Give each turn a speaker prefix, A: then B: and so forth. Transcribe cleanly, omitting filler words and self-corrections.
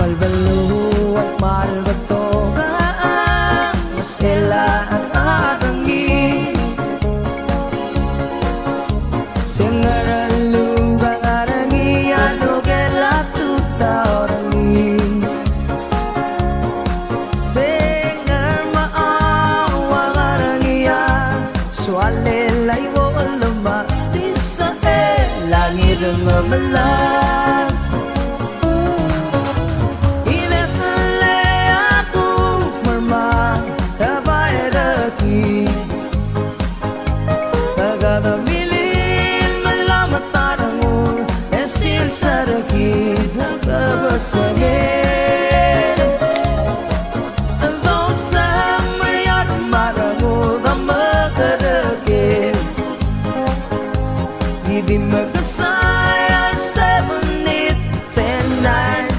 A: Balbalo at malbato ang masela at arangi Singaralu bang arangi ano gelap tuta orangi Singar maawa arangiya Sualelay wo luma Tisa langit memalas Saraki, nagkabasagin